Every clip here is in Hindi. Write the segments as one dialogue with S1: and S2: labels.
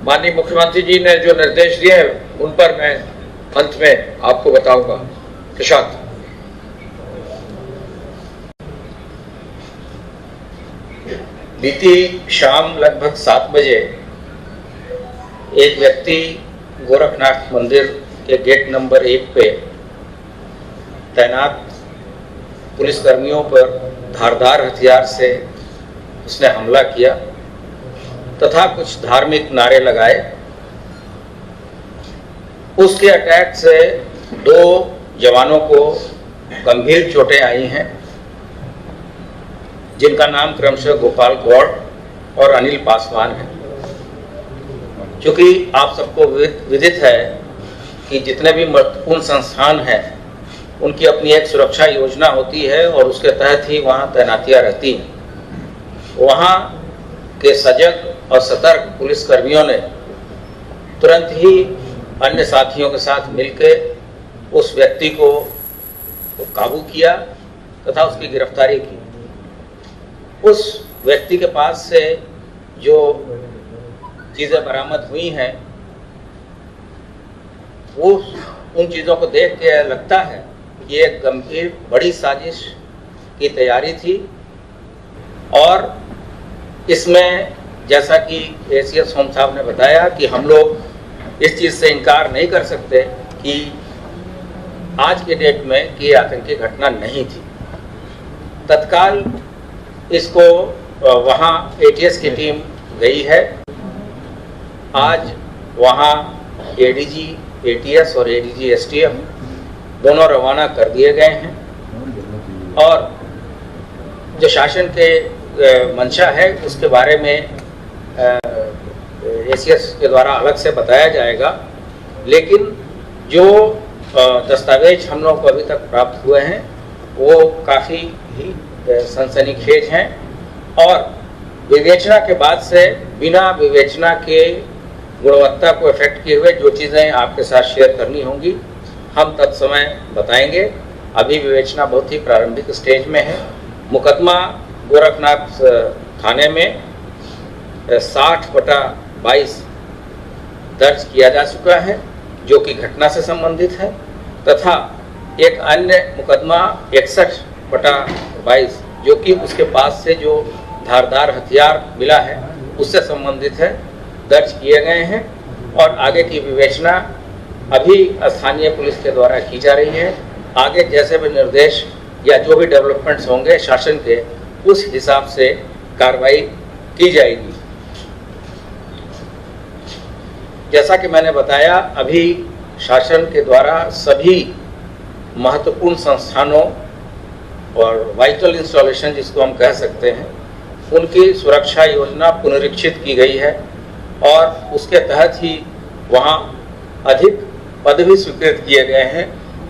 S1: माननीय मुख्यमंत्री जी ने जो निर्देश दिए हैं उन पर मैं अंत में आपको बताऊंगा। प्रशांत। बीती शाम लगभग 7 बजे एक व्यक्ति गोरखनाथ मंदिर के गेट नंबर 1 पे तैनात पुलिसकर्मियों पर धारदार हथियार से उसने हमला किया तथा कुछ धार्मिक नारे लगाए। उसके अटैक से 2 जवानों को गंभीर चोटें आई हैं, जिनका नाम क्रमशः गोपाल गौड़ और अनिल पासवान है। क्योंकि आप सबको विदित है कि जितने भी महत्वपूर्ण संस्थान हैं उनकी अपनी एक सुरक्षा योजना होती है और उसके तहत ही वहाँ तैनातियाँ रहती हैं। वहाँ के सजग और सतर्क पुलिसकर्मियों ने तुरंत ही अन्य साथियों के साथ मिलकर उस व्यक्ति को काबू किया तथा उसकी गिरफ्तारी की। उस व्यक्ति के पास से जो चीज़ें बरामद हुई हैं वो उन चीज़ों को देख के लगता है कि एक गंभीर बड़ी साजिश की तैयारी थी और इसमें जैसा कि एसीएस होम साहब ने बताया कि हम लोग इस चीज़ से इनकार नहीं कर सकते कि आज के डेट में कि आतंकी घटना नहीं थी। तत्काल इसको वहाँ एटीएस की टीम गई है। आज वहाँ एडीजी एटीएस और एडीजी एसटीएफ दोनों रवाना कर दिए गए हैं और जो शासन के मंशा है उसके बारे में एसीएस के द्वारा अलग से बताया जाएगा। लेकिन जो दस्तावेज हम लोग को अभी तक प्राप्त हुए हैं वो काफ़ी ही सनसनीखेज हैं और विवेचना के बाद से बिना विवेचना के गुणवत्ता को इफेक्ट किए हुए जो चीज़ें आपके साथ शेयर करनी होंगी हम तत्समय बताएंगे। अभी विवेचना बहुत ही प्रारंभिक स्टेज में है। मुकदमा गोरखनाथ थाने में 60/22 दर्ज किया जा चुका है जो कि घटना से संबंधित है तथा एक अन्य मुकदमा 61/22 जो कि उसके पास से जो धारदार हथियार मिला है उससे संबंधित है, दर्ज किए गए हैं और आगे की विवेचना अभी स्थानीय पुलिस के द्वारा की जा रही है। आगे जैसे भी निर्देश या जो भी डेवलपमेंट्स होंगे शासन के उस हिसाब से कार्रवाई की जाएगी। जैसा कि मैंने बताया अभी शासन के द्वारा सभी महत्वपूर्ण संस्थानों और वाइटल इंस्टॉलेशन जिसको हम कह सकते हैं उनकी सुरक्षा योजना पुनरीक्षित की गई है और उसके तहत ही वहाँ अधिक पद भी स्वीकृत किए गए हैं।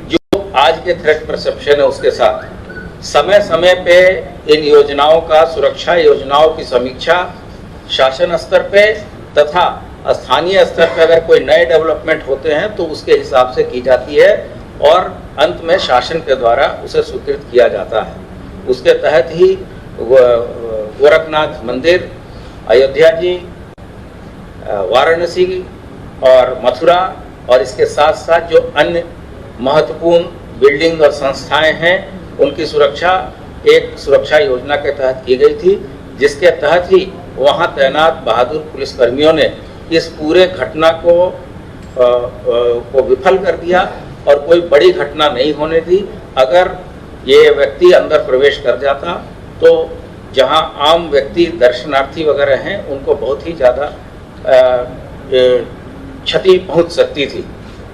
S1: जो आज के थ्रेट परसेप्शन है उसके साथ समय समय पे इन योजनाओं का सुरक्षा योजनाओं की समीक्षा शासन स्तर पे तथा स्थानीय स्तर पर अगर कोई नए डेवलपमेंट होते हैं तो उसके हिसाब से की जाती है और अंत में शासन के द्वारा उसे स्वीकृत किया जाता है। उसके तहत ही गोरखनाथ मंदिर, अयोध्या जी, वाराणसी और मथुरा और इसके साथ साथ जो अन्य महत्वपूर्ण बिल्डिंग और संस्थाएं हैं उनकी सुरक्षा एक सुरक्षा योजना के तहत की गई थी, जिसके तहत ही वहां तैनात बहादुर पुलिसकर्मियों ने इस पूरे घटना को विफल कर दिया और कोई बड़ी घटना नहीं होने दी। अगर ये व्यक्ति अंदर प्रवेश कर जाता तो जहां आम व्यक्ति दर्शनार्थी वगैरह हैं उनको बहुत ही ज़्यादा क्षति पहुंच सकती थी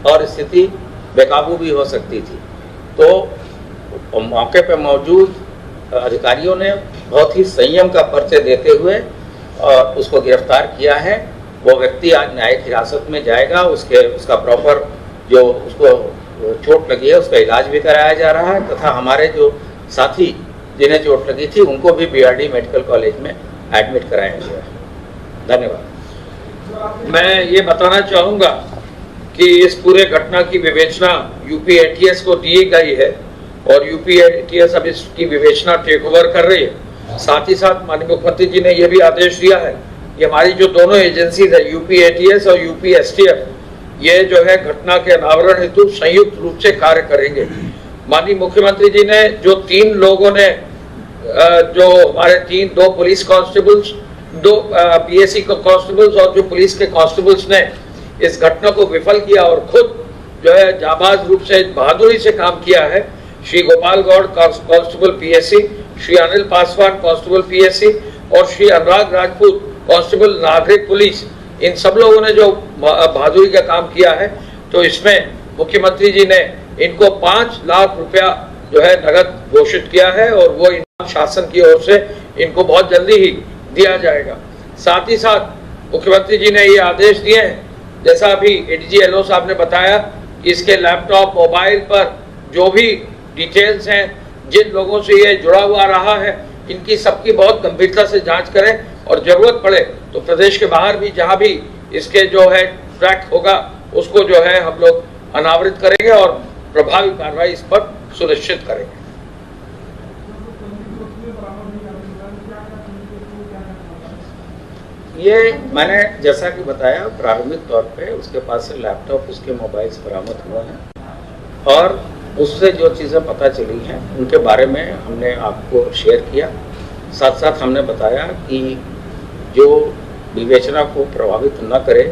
S1: और स्थिति बेकाबू भी हो सकती थी। तो मौके पर मौजूद अधिकारियों ने बहुत ही संयम का परिचय देते हुए उसको गिरफ्तार किया है। वो व्यक्ति आज न्यायिक हिरासत में जाएगा। उसका प्रॉपर जो उसको चोट लगी है उसका इलाज भी कराया जा रहा है तथा हमारे जो साथी जिन्हें चोट लगी थी उनको भी बीआरडी मेडिकल कॉलेज में एडमिट कराया गया है। धन्यवाद।
S2: मैं ये बताना चाहूँगा कि इस पूरे घटना की विवेचना यूपी एटीएस को दी गई है और यूपी एटीएस अब इसकी विवेचना टेक ओवर कर रही है। साथ ही साथ माननीय मुख्यमंत्री जी ने यह भी आदेश दिया है ये हमारी जो दोनों एजेंसीज है यूपी एटीएस और यूपी एसटीएफ, ये जो है घटना के अनावरण हेतु संयुक्त रूप से कार्य करेंगे। माननीय मुख्यमंत्री जी ने जो 3 लोगों ने जो हमारे दो पुलिस कांस्टेबल्स, 2 पीएससी कांस्टेबल्स और जो पुलिस के कांस्टेबल्स ने इस घटना को विफल किया और खुद जो है जाबाज रूप से बहादुरी से काम किया है, Shri Gopal Gaur constable PSC, Shri Anil Paswan constable PSC और श्री अनुराग राजपूत कांस्टेबल नागरिक पुलिस, इन सब लोगों ने जो बहादुरी का काम किया है, तो इसमें मुख्यमंत्री जी ने इनको 5 लाख रुपया जो है नगद घोषित किया है और वो इनाम शासन की ओर से इनको बहुत जल्दी ही दिया जाएगा। साथ ही साथ मुख्यमंत्री जी ने ये आदेश दिए हैं, जैसा अभी एडीजी एलओ साहब ने बताया कि इसके लैपटॉप, मोबाइल पर जो भी डिटेल्स हैं, जिन लोगों से ये जुड़ा हुआ रहा है, इनकी सबकी बहुत गंभीरता से जांच करें और जरूरत पड़े तो प्रदेश के बाहर भी जहां भी इसके जो है ट्रैक होगा उसको जो है हम लोग अनावृत करेंगे और प्रभावी कार्रवाई इस पर सुनिश्चित करेंगे।
S1: ये मैंने जैसा कि बताया प्रारंभिक तौर पे उसके पास से लैपटॉप, उसके मोबाइल्स बरामद हुए हैं और उससे जो चीज़ें पता चली हैं उनके बारे में हमने आपको शेयर किया। साथ साथ हमने बताया कि जो विवेचना को प्रभावित न करे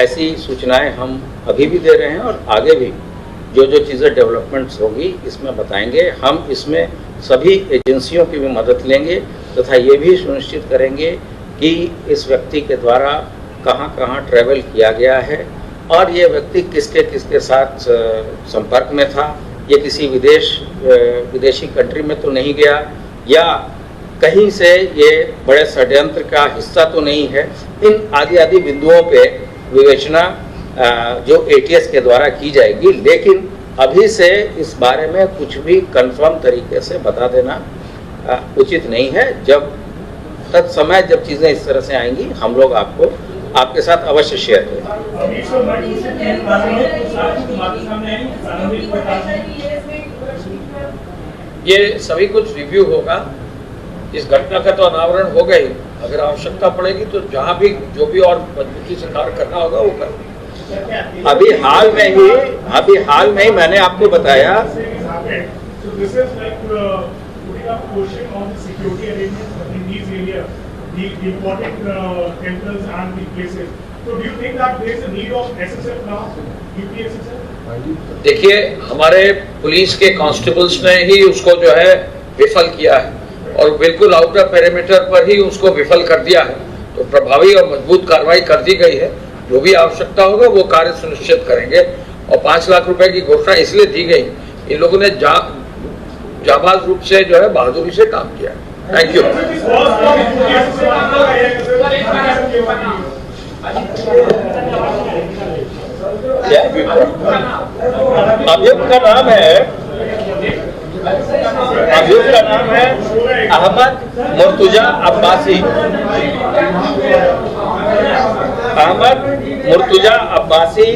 S1: ऐसी सूचनाएं हम अभी भी दे रहे हैं और आगे भी जो जो चीज़ें डेवलपमेंट्स होगी इसमें बताएंगे। हम इसमें सभी एजेंसियों की भी मदद लेंगे तथा ये भी सुनिश्चित करेंगे कि इस व्यक्ति के द्वारा कहां कहां ट्रैवल किया गया है और ये व्यक्ति किसके किसके साथ संपर्क में था, ये किसी विदेशी कंट्री में तो नहीं गया या कहीं से ये बड़े षड्यंत्र का हिस्सा तो नहीं है। इन आदि आदि बिंदुओं पे विवेचना जो एटीएस के द्वारा की जाएगी, लेकिन अभी से इस बारे में कुछ भी कंफर्म तरीके से बता देना उचित नहीं है। जब तत्समय जब चीज़ें इस तरह से आएंगी हम लोग आपको आपके साथ अवश्य शेयर करेंगे।
S2: ये सभी कुछ रिव्यू होगा। इस घटना का तो अनावरण हो गई, अगर आवश्यकता पड़ेगी तो जहां भी जो भी और मजबूती से कार्य करना होगा वो करेंगे।
S1: अभी हाल में ही मैंने आपको बताया
S3: the important temples and the places. So do you think that there is a need of SSF now, UPSSF?
S2: देखिए, हमारे पुलिस के कांस्टेबल्स ने ही उसको जो है विफल किया है और बिल्कुल आउटर पेरीमीटर पर ही उसको विफल कर दिया है, तो प्रभावी और मजबूत कार्रवाई कर दी गई है। जो भी आवश्यकता होगा वो कार्य सुनिश्चित करेंगे और 5 लाख रुपए की घोषणा इसलिए दी गई, इन लोगों ने जाबाज रूप से जो है बहादुरी से काम किया। Thank you.
S1: अभियुक्त का नाम है अहमद मुर्तुजा अब्बासी। अहमद मुर्तुजा अब्बासी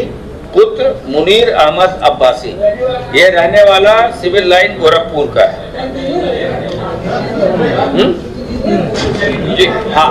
S1: पुत्र मुनीर अहमद अब्बासी, ये रहने वाला सिविल लाइन गोरखपुर का है। जी हाँ।